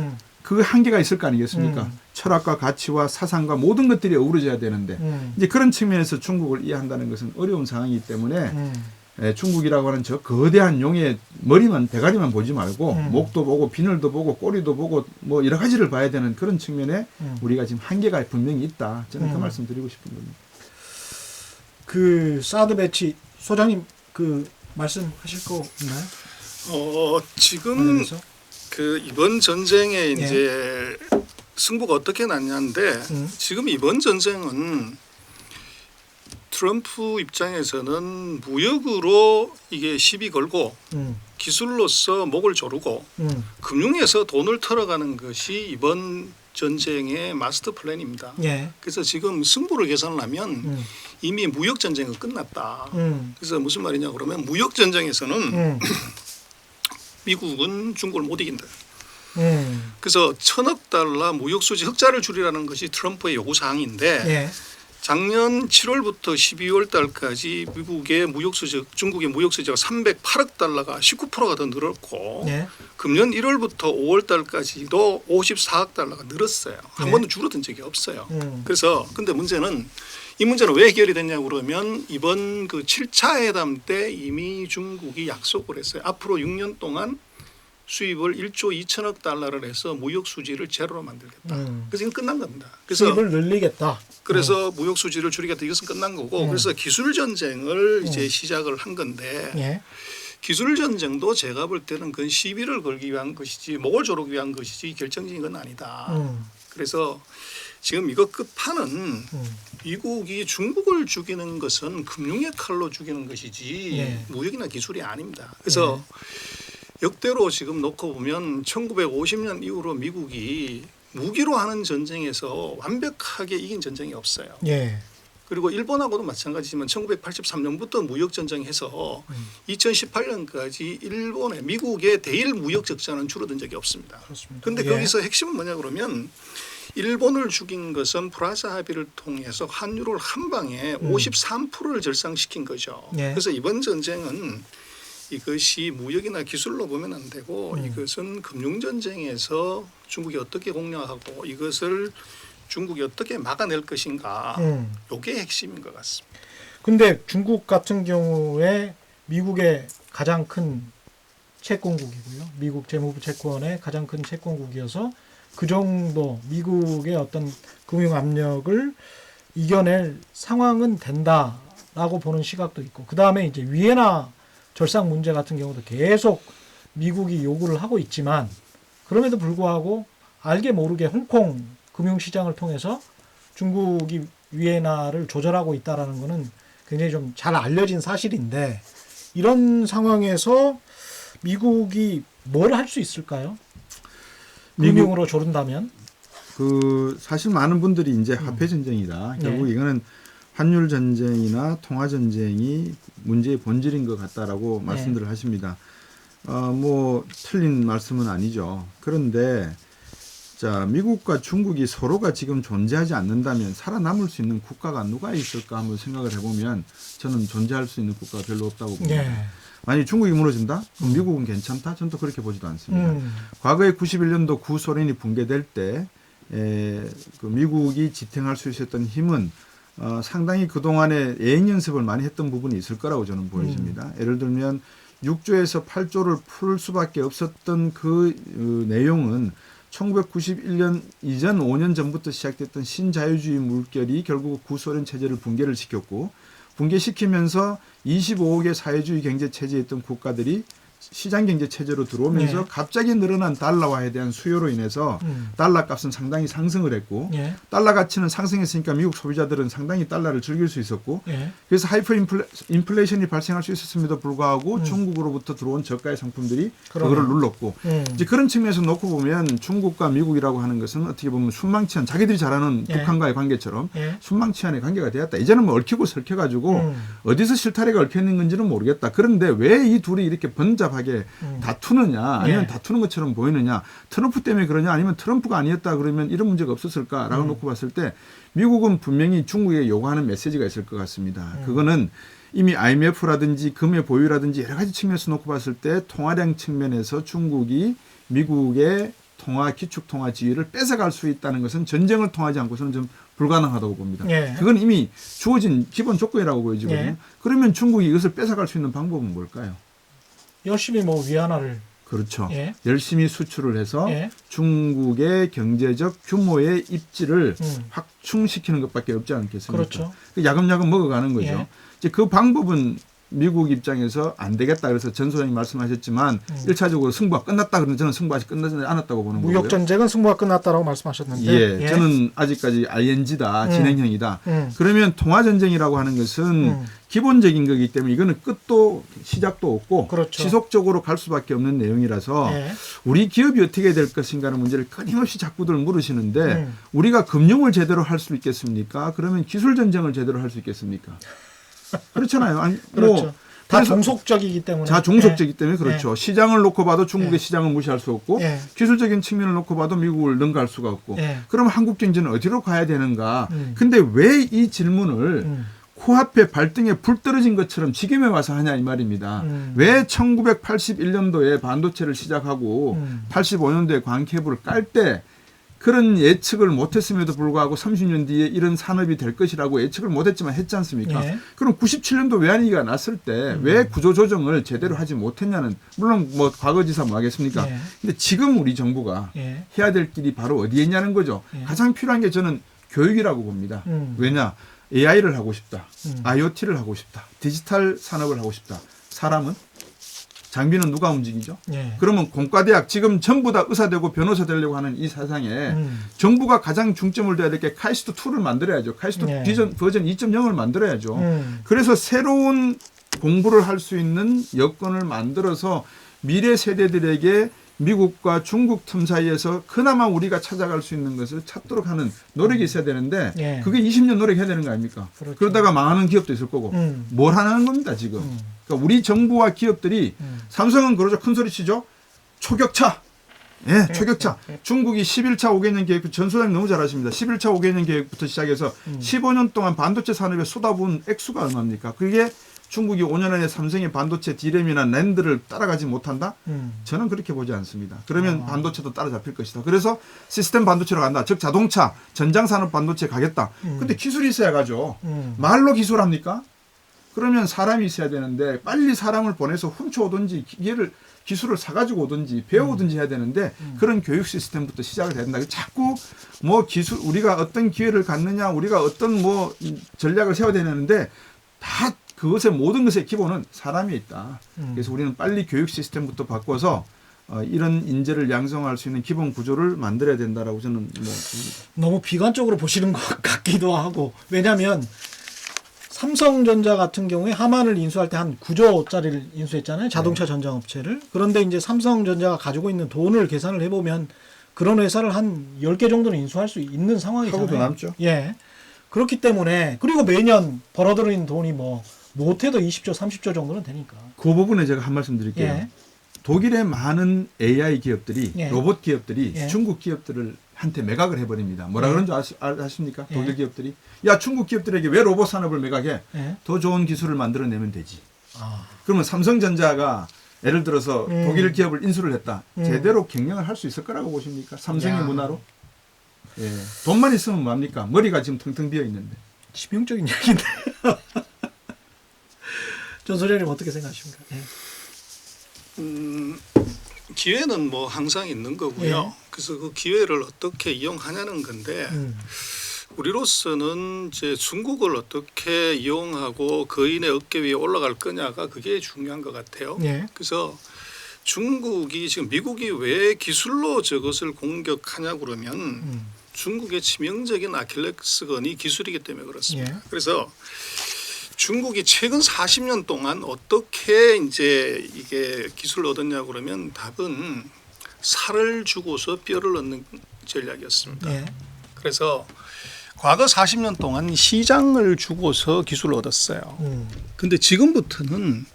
그 한계가 있을 거 아니겠습니까? 철학과 가치와 사상과 모든 것들이 어우러져야 되는데 이제 그런 측면에서 중국을 이해한다는 것은 어려운 상황이기 때문에 중국이라고 하는 저 거대한 용의 머리만 대가리만 보지 말고 목도 보고 비늘도 보고 꼬리도 보고 뭐 여러 가지를 봐야 되는 그런 측면에 우리가 지금 한계가 분명히 있다. 저는 그 말씀 드리고 싶은 겁니다. 그 사드 배치 소장님 그 말씀하실 거 있나요? 지금 관련해서? 그 이번 전쟁에 이제 승부가 어떻게 났냐인데 지금 이번 전쟁은 트럼프 입장에서는 무역으로 이게 시비 걸고 기술로서 목을 조르고 금융에서 돈을 털어가는 것이 이번 전쟁의 마스터 플랜입니다. 예. 그래서 지금 승부를 계산하면 이미 무역 전쟁은 끝났다. 그래서 무슨 말이냐 그러면 무역 전쟁에서는 미국은 중국을 못 이긴다. 그래서 1,000억 달러 무역 수지 흑자를 줄이라는 것이 트럼프의 요구 사항인데 예. 작년 7월부터 12월 달까지 중국의 무역 수지가 308억 달러가 19%가 더 늘었고 예. 금년 1월부터 5월 달까지도 54억 달러가 늘었어요. 한 예. 번도 줄어든 적이 없어요. 그래서 근데 문제는 이 문제는 왜 해결이 됐냐고 그러면 이번 그 7차 회담 때 이미 중국이 약속을 했어요. 앞으로 6년 동안 수입을 1조 2천억 달러를 해서 무역 수지를 제로로 만들겠다. 그래서 이건 끝난 겁니다. 그래서 수입을 늘리겠다. 그래서 무역 수지를 줄이겠다. 이것은 끝난 거고 그래서 기술 전쟁을 이제 시작을 한 건데 예. 기술 전쟁도 제가 볼 때는 그건 시비를 걸기 위한 것이지 목을 조르기 위한 것이지 결정적인 건 아니다. 그래서 지금 이거 끝판은 미국이 중국을 죽이는 것은 금융의 칼로 죽이는 것이지 예. 무역이나 기술이 아닙니다. 그래서 역대로 지금 놓고 보면 1950년 이후로 미국이 무기로 하는 전쟁에서 완벽하게 이긴 전쟁이 없어요. 예. 그리고 일본하고도 마찬가지지만 1983년부터 무역 전쟁해서 2018년까지 미국의 대일 무역 적자는 줄어든 적이 없습니다. 그렇습니다. 그런데 예. 거기서 핵심은 뭐냐 그러면 일본을 죽인 것은 프라자 합의를 통해서 환율을 한 방에 53%를 절상시킨 거죠. 예. 그래서 이번 전쟁은 이것이 무역이나 기술로 보면 안 되고 이것은 금융 전쟁에서 중국이 어떻게 공략하고 이것을 중국이 어떻게 막아낼 것인가. 이게 핵심인 것 같습니다. 근데 중국 같은 경우에 미국의 가장 큰 채권국이고요. 미국 재무부 채권의 가장 큰 채권국이어서 그 정도 미국의 어떤 금융 압력을 이겨낼 상황은 된다라고 보는 시각도 있고, 그 다음에 이제 위에나 절상 문제 같은 경우도 계속 미국이 요구를 하고 있지만 그럼에도 불구하고 알게 모르게 홍콩 금융시장을 통해서 중국이 위엔화를 조절하고 있다라는 거는 굉장히 좀 잘 알려진 사실인데 이런 상황에서 미국이 뭘 할 수 있을까요? 금융으로 조른다면? 그 사실 많은 분들이 이제 화폐 전쟁이다. 결국 이거는 환율 전쟁이나 통화 전쟁이 문제의 본질인 것 같다라고 말씀들을 하십니다. 뭐 틀린 말씀은 아니죠. 그런데 자, 미국과 중국이 서로가 지금 존재하지 않는다면 살아남을 수 있는 국가가 누가 있을까 한번 생각을 해보면 저는 존재할 수 있는 국가가 별로 없다고 봅니다. 만약에 중국이 무너진다? 그럼 미국은 괜찮다? 저는 또 그렇게 보지도 않습니다. 과거에 91년도 구소련이 붕괴될 때 그 미국이 지탱할 수 있었던 힘은 상당히 그동안에 예행 연습을 많이 했던 부분이 있을 거라고 저는 보여집니다. 예를 들면 6조에서 8조를 풀 수밖에 없었던 그 내용은 1991년 이전 5년 전부터 시작됐던 신자유주의 물결이 결국 구소련 체제를 붕괴를 시켰고 붕괴시키면서 25억의 사회주의 경제 체제에 있던 국가들이 시장 경제 체제로 들어오면서 갑자기 늘어난 달러화에 대한 수요로 인해서 달러 값은 상당히 상승을 했고 달러 가치는 상승했으니까 미국 소비자들은 상당히 달러를 즐길 수 있었고 그래서 하이퍼 인플레이션이 발생할 수 있었음에도 불구하고 중국으로부터 들어온 저가의 상품들이 그거를 눌렀고 이제 그런 측면에서 놓고 보면 중국과 미국이라고 하는 것은 어떻게 보면 순망치한 자기들이 잘하는 북한과의 관계처럼 순망치한의 관계가 되었다. 이제는 뭐 얽히고 설켜가지고 어디서 실타래가 얽혀 있는 건지는 모르겠다. 그런데 왜 이 둘이 이렇게 번잡하게 다투느냐 아니면 다투는 것처럼 보이느냐 트럼프 때문에 그러냐 아니면 트럼프가 아니었다 그러면 이런 문제가 없었을까라고 놓고 봤을 때 미국은 분명히 중국에 요구하는 메시지가 있을 것 같습니다. 그거는 이미 IMF라든지 금의 보유라든지 여러 가지 측면에서 놓고 봤을 때 통화량 측면에서 중국이 미국의 기축 통화 지위를 뺏어갈 수 있다는 것은 전쟁을 통하지 않고서는 좀 불가능하다고 봅니다. 그건 이미 주어진 기본 조건이라고 보여지거든요. 그러면 중국이 이것을 뺏어갈 수 있는 방법은 뭘까요? 열심히 뭐 위안화를 그렇죠. 열심히 수출을 해서 중국의 경제적 규모의 입지를 확충시키는 것밖에 없지 않겠습니까? 그렇죠. 야금야금 먹어가는 거죠. 이제 그 방법은 미국 입장에서 안 되겠다. 그래서 전 소장님 말씀하셨지만 1차적으로 승부가 끝났다. 그러면 저는 승부가 아직 끝나지 않았다고 보는 거고요. 무역 전쟁은 승부가 끝났다라고 말씀하셨는데 저는 아직까지 ING다. 진행형이다. 그러면 통화 전쟁이라고 하는 것은 기본적인 거기 때문에 이거는 끝도 시작도 없고 지속적으로 갈 수밖에 없는 내용이라서 우리 기업이 어떻게 될 것인가 하는 문제를 끊임없이 자꾸들 물으시는데 우리가 금융을 제대로 할 수 있겠습니까? 그러면 기술 전쟁을 제대로 할 수 있겠습니까? 그렇잖아요. 아니, 그렇죠. 다 종속적이기 때문에. 다 종속적이기 때문에 그렇죠. 시장을 놓고 봐도 중국의 시장을 무시할 수 없고 기술적인 측면을 놓고 봐도 미국을 능가할 수가 없고 그럼 한국 경제는 어디로 가야 되는가. 근데 왜 이 질문을 코앞에 발등에 불 떨어진 것처럼 지금에 와서 하냐 이 말입니다. 왜 1981년도에 반도체를 시작하고 85년도에 광케이블을 깔 때 그런 예측을 못했음에도 불구하고 30년 뒤에 이런 산업이 될 것이라고 예측을 못했지만 했지 않습니까? 그럼 97년도 외환위기가 났을 때 왜 구조조정을 제대로 하지 못했냐는 물론 뭐 과거지사 뭐 하겠습니까? 근데 지금 우리 정부가 해야 될 길이 바로 어디에 있냐는 거죠. 가장 필요한 게 저는 교육이라고 봅니다. 왜냐? AI를 하고 싶다. IoT를 하고 싶다. 디지털 산업을 하고 싶다. 사람은? 장비는 누가 움직이죠? 그러면 공과대학 지금 전부 다 의사 되고 변호사 되려고 하는 이 세상에 정부가 가장 중점을 둬야 될 게 카이스트 2를 만들어야죠. 카이스트 버전 2.0을 만들어야죠. 그래서 새로운 공부를 할 수 있는 여건을 만들어서 미래 세대들에게 미국과 중국 틈 사이에서 그나마 우리가 찾아갈 수 있는 것을 찾도록 하는 노력이 있어야 되는데 그게 20년 노력해야 되는 거 아닙니까? 그렇죠. 그러다가 망하는 기업도 있을 거고 뭘 하는 겁니다 지금. 그러니까 우리 정부와 기업들이 삼성은 그러죠. 큰 소리 치죠. 초격차. 초격차. 중국이 11차 5개년 계획, 전 소장님 너무 잘 아십니다. 11차 5개년 계획부터 시작해서 15년 동안 반도체 산업에 쏟아부은 액수가 얼마입니까? 그게 중국이 5년 안에 삼성의 반도체 D램이나 낸드를 따라가지 못한다? 저는 그렇게 보지 않습니다. 그러면 반도체도 따라잡힐 것이다. 그래서 시스템 반도체로 간다. 즉 자동차, 전장산업 반도체 가겠다. 근데 기술이 있어야 가죠. 말로 기술합니까? 그러면 사람이 있어야 되는데 빨리 사람을 보내서 훔쳐오든지 기술을 사가지고 오든지 배우든지 해야 되는데 그런 교육 시스템부터 시작을 해야 된다. 자꾸 뭐 기술 우리가 어떤 기회를 갖느냐 우리가 어떤 뭐 전략을 세워야 되는데 다 그것의 모든 것의 기본은 사람이 있다. 그래서 우리는 빨리 교육 시스템부터 바꿔서 이런 인재를 양성할 수 있는 기본 구조를 만들어야 된다라고 저는 뭐 봅니다. 너무 비관적으로 보시는 것 같기도 하고 왜냐하면 삼성전자 같은 경우에 하만을 인수할 때 한 9조짜리를 인수했잖아요. 자동차 전장업체를. 그런데 이제 삼성전자가 가지고 있는 돈을 계산을 해보면 그런 회사를 한 10개 정도는 인수할 수 있는 상황이잖아요. 하고도 남죠. 예. 그렇기 때문에 그리고 매년 벌어들이는 돈이 뭐 못해도 20조, 30조 정도는 되니까. 그 부분에 제가 한 말씀 드릴게요. 예. 독일의 많은 AI 기업들이 예. 로봇 기업들이 예. 중국 기업들을 한테 매각을 해버립니다. 뭐라 예. 그런 줄 아십니까? 예. 독일 기업들이 야 중국 기업들에게 왜 로봇 산업을 매각해? 예. 더 좋은 기술을 만들어내면 되지. 아. 그러면 삼성전자가 예를 들어서 독일 기업을 인수를 했다. 제대로 경영을 할 수 있을 거라고 보십니까? 삼성의 야. 문화로? 예. 돈만 있으면 뭡니까? 머리가 지금 텅텅 비어 있는데. 치명적인 이야기인데. 전 소장님 어떻게 생각하십니까? 예. 기회는 뭐 항상 있는 거고요. 예. 그래서 그 기회를 어떻게 이용하냐는 건데 우리로서는 이제 중국을 어떻게 이용하고 거인의 어깨 위에 올라갈 거냐가 그게 중요한 것 같아요. 예. 그래서 중국이 지금 미국이 왜 기술로 저것을 공격하냐 그러면 중국의 치명적인 아킬레스건이 기술이기 때문에 그렇습니다. 예. 그래서 중국이 최근 40년 동안 어떻게 이제 이게 기술을 얻었냐 그러면 답은 살을 주고서 뼈를 얻는 전략이었습니다. 예. 그래서 과거 40년 동안 시장을 주고서 기술을 얻었어요. 근데 지금부터는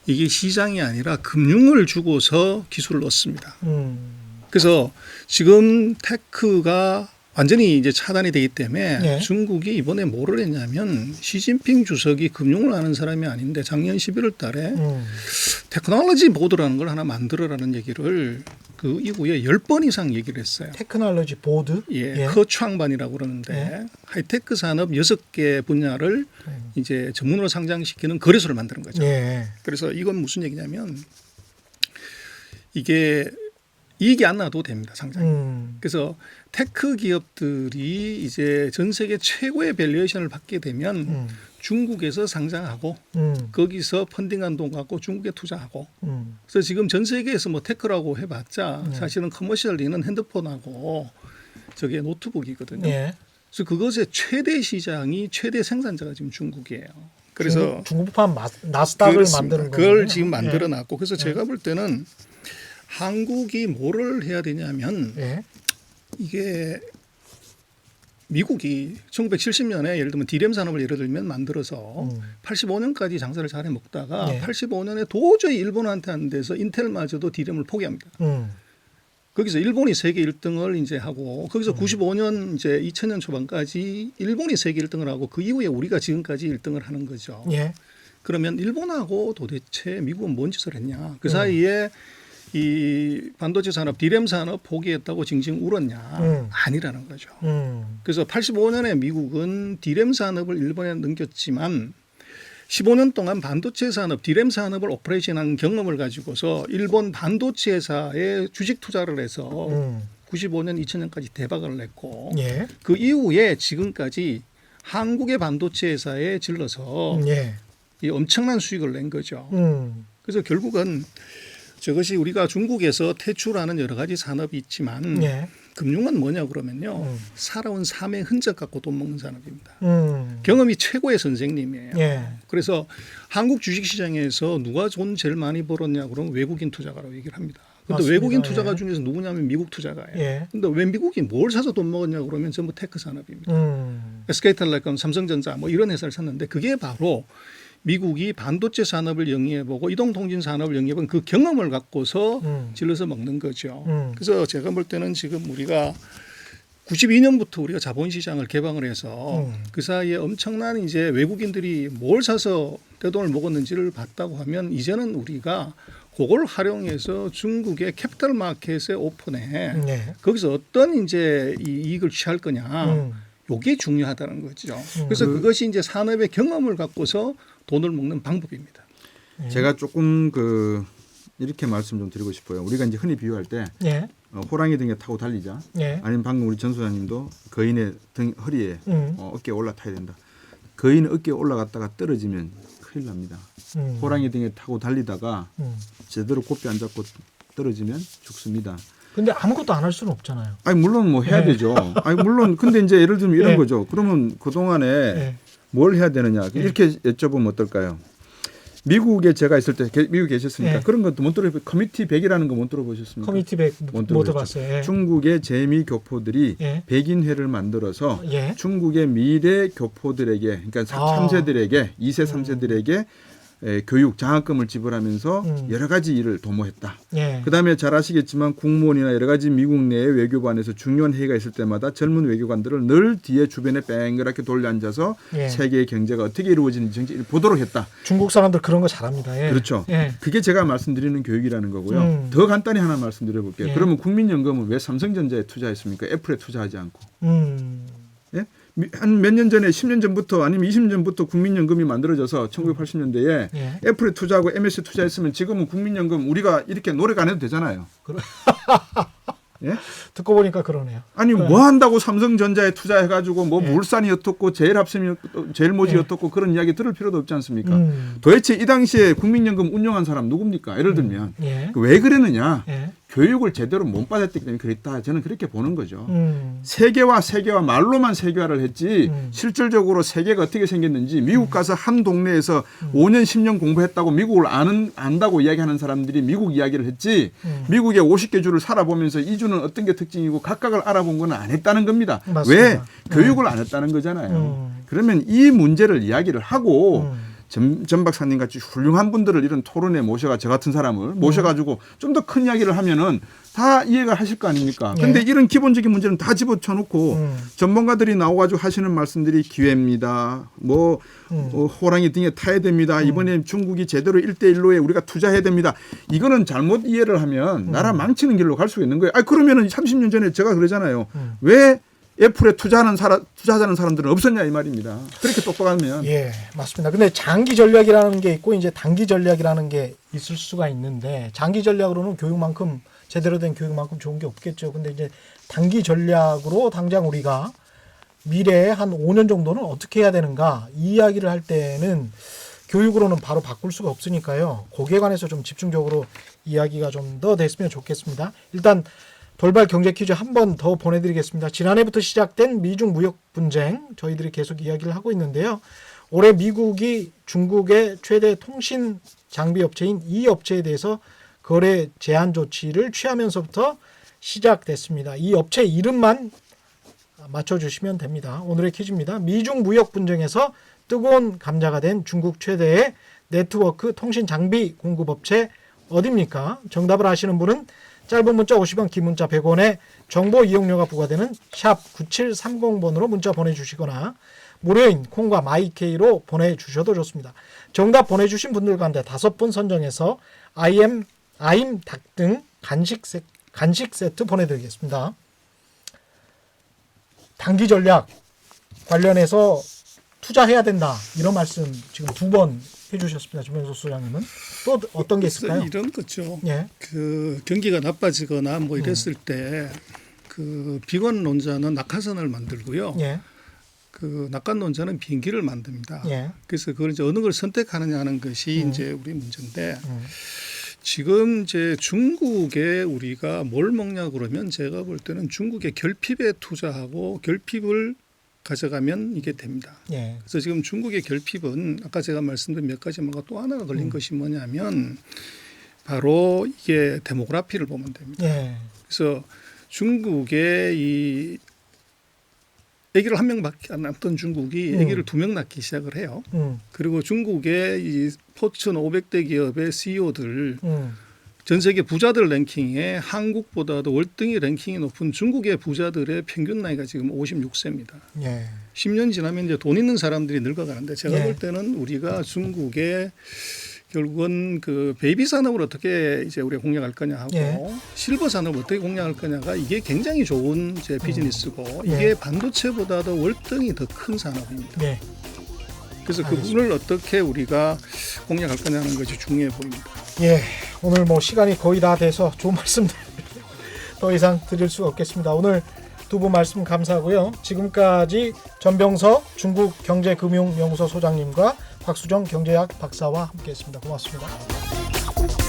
이게 시장이 아니라 금융을 주고서 기술을 얻습니다. 그래서 지금 테크가 완전히 이제 차단이 되기 때문에 예. 중국이 이번에 뭐를 했냐면 시진핑 주석이 금융을 아는 사람이 아닌데 작년 11월 달에 테크놀로지 보드라는 걸 하나 만들어라는 얘기를 그 이후에 10번 이상 얘기를 했어요. 테크놀로지 보드. 예, 예. 커추앙반이라고 그러는데 하이테크 산업 6개 분야를 이제 전문으로 상장시키는 거래소를 만드는 거죠. 예. 그래서 이건 무슨 얘기냐면 이게 이익이 안 나도 됩니다, 상장이. 그래서 테크 기업들이 이제 전 세계 최고의 밸류에이션을 받게 되면 중국에서 상장하고 거기서 펀딩한 돈 갖고 중국에 투자하고 그래서 지금 전 세계에서 뭐 테크라고 해봤자 사실은 커머셜리는 핸드폰하고 저게 노트북이거든요. 예. 그래서 그것의 최대 시장이 최대 생산자가 지금 중국이에요. 그래서 중국판 나스닥을 그렇습니다. 만드는 그걸 거군요. 지금 예. 만들어놨고 그래서 제가 볼 때는 한국이 뭐를 해야 되냐면 예. 이게 미국이 1970년에 예를 들면 디램 산업을 예를 들면 만들어서 85년까지 장사를 잘해 먹다가 네. 85년에 도저히 일본한테 안 돼서 인텔마저도 디램을 포기합니다. 거기서 일본이 세계 1등을 이제 하고 거기서 95년 이제 2000년 초반까지 일본이 세계 1등을 하고 그 이후에 우리가 지금까지 1등을 하는 거죠. 예. 그러면 일본하고 도대체 미국은 뭔 짓을 했냐? 그 사이에 이 반도체 산업, 디램 산업 포기했다고 징징 울었냐? 아니라는 거죠. 그래서 85년에 미국은 디램 산업을 일본에 넘겼지만 15년 동안 반도체 산업, 디램 산업을 오퍼레이션한 경험을 가지고서 일본 반도체 회사에 주식 투자를 해서 95년, 2000년까지 대박을 냈고 예. 그 이후에 지금까지 한국의 반도체 회사에 질러서 예. 이 엄청난 수익을 낸 거죠. 그래서 결국은 저것이 우리가 중국에서 퇴출하는 여러 가지 산업이 있지만 예. 금융은 뭐냐 그러면요. 살아온 삶의 흔적 갖고 돈 먹는 산업입니다. 경험이 최고의 선생님이에요. 예. 그래서 한국 주식시장에서 누가 돈 제일 많이 벌었냐 그러면 외국인 투자가라고 얘기를 합니다. 그런데 맞습니다. 외국인 투자가 예. 중에서 누구냐면 미국 투자가예요. 예. 근데 왜 미국이 뭘 사서 돈 먹었냐 그러면 전부 테크 산업입니다. SK텔레콤, 삼성전자 뭐 이런 회사를 샀는데 그게 바로 미국이 반도체 산업을 영위해보고 이동통신 산업을 영위해본 그 경험을 갖고서 질러서 먹는 거죠. 그래서 제가 볼 때는 지금 우리가 92년부터 우리가 자본시장을 개방을 해서 그 사이에 엄청난 이제 외국인들이 뭘 사서 떼돈을 먹었는지를 봤다고 하면 이제는 우리가 그걸 활용해서 중국의 캐피탈 마켓에 오픈해 예. 거기서 어떤 이제 이 이익을 취할 거냐. 요게 중요하다는 거죠. 그래서 그것이 이제 산업의 경험을 갖고서 돈을 먹는 방법입니다. 제가 조금 이렇게 말씀 좀 드리고 싶어요. 우리가 이제 흔히 비유할 때 예. 호랑이 등에 타고 달리자. 예. 아니면 방금 우리 전 소장님도 거인의 등 허리에 어깨에 올라타야 된다. 거인 어깨에 올라갔다가 떨어지면 큰일 납니다. 호랑이 등에 타고 달리다가 제대로 고삐 안 잡고 떨어지면 죽습니다. 근데 아무것도 안 할 수는 없잖아요. 아니 물론 뭐 해야 네. 되죠. 아니 물론 근데 이제 예를 들면 이런 네. 거죠. 그러면 그 동안에 네. 뭘 해야 되느냐 이렇게 여쭤보면 어떨까요? 미국에 제가 있을 때 미국에 계셨으니까 네. 그런 것도 못 들어보셨어요. 커미티 100이라는 거 못 들어보셨습니까? 커뮤니티 백 못 못 들어보셨죠. 들어봤어요. 예. 중국의 재미 교포들이 예. 백인회를 만들어서 예. 중국의 미래 교포들에게 그러니까 3세들에게 2세 3세들에게 교육 장학금을 지불하면서 여러 가지 일을 도모했다. 예. 그다음에 잘 아시겠지만 국무원이나 여러 가지 미국 내의 외교관에서 중요한 회의가 있을 때마다 젊은 외교관들을 늘 뒤에 주변에 뺑그랗게 돌려 앉아서 예. 세계의 경제가 어떻게 이루어지는지 정책을 보도록 했다. 중국 사람들 그런 거 잘합니다. 예. 그렇죠. 예. 그게 제가 말씀드리는 교육이라는 거고요. 더 간단히 하나 말씀드려볼게요. 예. 그러면 국민연금은 왜 삼성전자에 투자했습니까? 애플에 투자하지 않고. 예? 한 몇 년 전에 10년 전부터 아니면 20년 전부터 국민연금이 만들어져서 1980년대에 예. 애플에 투자하고 MS에 투자했으면 지금은 국민연금 우리가 이렇게 노력 안 해도 되잖아요. 예? 듣고 보니까 그러네요. 아니 뭐 한다고 삼성전자에 투자해가지고 뭐 예. 물산이 어떻고 제일합심이 제일모직이 예. 어떻고 그런 이야기 들을 필요도 없지 않습니까? 음. 도대체 이 당시에 국민연금 운영한 사람 누굽니까? 예를 들면 예. 왜 그러느냐? 예. 교육을 제대로 못 받았기 때문에 그랬다. 저는 그렇게 보는 거죠. 세계화 세계화 말로만 세계화를 했지 실질적으로 세계가 어떻게 생겼는지 미국 가서 한 동네에서 5년 10년 공부했다고 미국을 안다고 이야기하는 사람들이 미국 이야기를 했지 미국의 50개 주를 살아보면서 이 주는 어떤 게 특징이고 각각을 알아본 건 안 했다는 겁니다. 맞습니다. 왜? 교육을 안 했다는 거잖아요. 그러면 이 문제를 이야기를 하고 전 박사님 같이 훌륭한 분들을 이런 토론에 모셔가 저 같은 사람을 모셔가지고 좀 더 큰 이야기를 하면은 다 이해가 하실 거 아닙니까? 근데 이런 기본적인 문제는 다 집어쳐놓고 전문가들이 나와가지고 하시는 말씀들이 기회입니다. 호랑이 등에 타야 됩니다. 이번에 중국이 제대로 1대1로에 우리가 투자해야 됩니다. 이거는 잘못 이해를 하면 나라 망치는 길로 갈 수가 있는 거예요. 그러면은 30년 전에 제가 그러잖아요. 왜 애플에 투자하는 사람들은 없었냐 이 말입니다. 그렇게 똑똑하면. 예, 맞습니다. 근데 장기 전략이라는 게 있고 이제 단기 전략이라는 게 있을 수가 있는데 장기 전략으로는 교육만큼 제대로 된 교육만큼 좋은 게 없겠죠. 근데 이제 단기 전략으로 당장 우리가 미래에 한 5년 정도는 어떻게 해야 되는가 이 이야기를 할 때는 교육으로는 바로 바꿀 수가 없으니까요. 거기에 관해서 좀 집중적으로 이야기가 좀 더 됐으면 좋겠습니다. 일단 돌발 경제 퀴즈 한 번 더 보내드리겠습니다. 지난해부터 시작된 미중 무역 분쟁 저희들이 계속 이야기를 하고 있는데요. 올해 미국이 중국의 최대 통신 장비 업체인 이 업체에 대해서 거래 제한 조치를 취하면서부터 시작됐습니다. 이 업체 이름만 맞춰주시면 됩니다. 오늘의 퀴즈입니다. 미중 무역 분쟁에서 뜨거운 감자가 된 중국 최대의 네트워크 통신 장비 공급 업체 어디입니까? 정답을 아시는 분은 짧은 문자 50원, 긴 문자 100원에 정보 이용료가 부과되는 샵 9730번으로 문자 보내주시거나 무료인 콩과 마이케이로 보내주셔도 좋습니다. 정답 보내주신 분들 가운데 5분 선정해서 아임 닭 등 간식 세트 보내드리겠습니다. 단기 전략 관련해서 투자해야 된다 이런 말씀 지금 2번 해주셨습니다. 주명석 소장님은 또 어떤 게 있을까요? 이런 거죠. 예. 그 경기가 나빠지거나 뭐 이랬을 때 그 비관론자는 낙하산을 만들고요. 예. 그 낙관론자는 비행기를 만듭니다. 예. 그래서 그걸 이제 어느 걸 선택하느냐 하는 것이 이제 우리 문제인데 지금 이제 중국에 우리가 뭘 먹냐 그러면 제가 볼 때는 중국의 결핍에 투자하고 결핍을 가져가면 이게 됩니다. 예. 그래서 지금 중국의 결핍은 아까 제가 말씀드린 몇 가지 말고 또 하나가 걸린 것이 뭐냐면 바로 이게 데모그래피를 보면 됩니다. 예. 그래서 중국의 이 아기를 1명밖에 안 낳던 중국이 아기를 2명 낳기 시작을 해요. 그리고 중국의 이 포춘 500대 기업의 CEO들 전 세계 부자들 랭킹에 한국보다도 월등히 랭킹이 높은 중국의 부자들의 평균 나이가 지금 56세입니다. 예. 10년 지나면 이제 돈 있는 사람들이 늙어가는데 제가 예. 볼 때는 우리가 중국의 결국은 그 베이비 산업을 어떻게 이제 우리가 공략할 거냐 하고 예. 실버 산업을 어떻게 공략할 거냐가 이게 굉장히 좋은 이제 비즈니스고 이게 예. 반도체보다도 월등히 더 큰 산업입니다. 예. 그래서 그 알겠습니다. 부분을 어떻게 우리가 공략할 거냐는 것이 중요해 보입니다. 예. 오늘 뭐 시간이 거의 다 돼서 좋은 말씀들 더 이상 드릴 수 없겠습니다. 오늘 2분 말씀 감사하고요. 지금까지 전병석 중국경제금융연구소 소장님과 박수정 경제학 박사와 함께했습니다. 고맙습니다.